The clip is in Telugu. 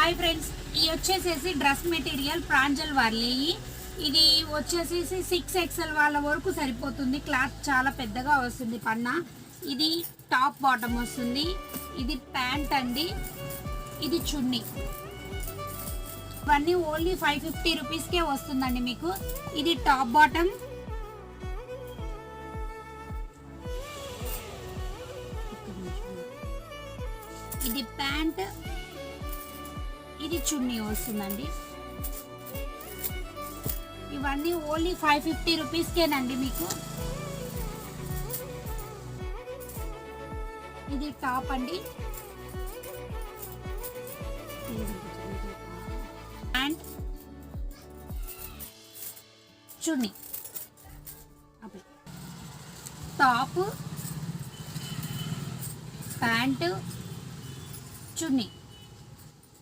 హాయ్ ఫ్రెండ్స్, ఇది వచ్చేసేసి డ్రెస్ మెటీరియల్ ప్రాంజల్ వర్లీ. ఇది వచ్చేసేసి 6XL వాళ్ళ వరకు సరిపోతుంది. క్లాత్ చాలా పెద్దగా వస్తుంది పన్నా. ఇది టాప్ బాటమ్ వస్తుంది. ఇది ప్యాంట్ అండి. ఇది చున్నీ. ఇవన్నీ ఓన్లీ 550 రూపీస్కే వస్తుందండి మీకు. ఇది టాప్ బాటమ్. ఇది ప్యాంట్. ఇది చున్నీ వస్తుందండి. ఇవన్నీ ఓన్లీ 550 రూపీస్కేనండి మీకు. ఇది టాప్ అండి. ప్యాంట్, చున్నీ. టాప్, ప్యాంటు, చున్నీ.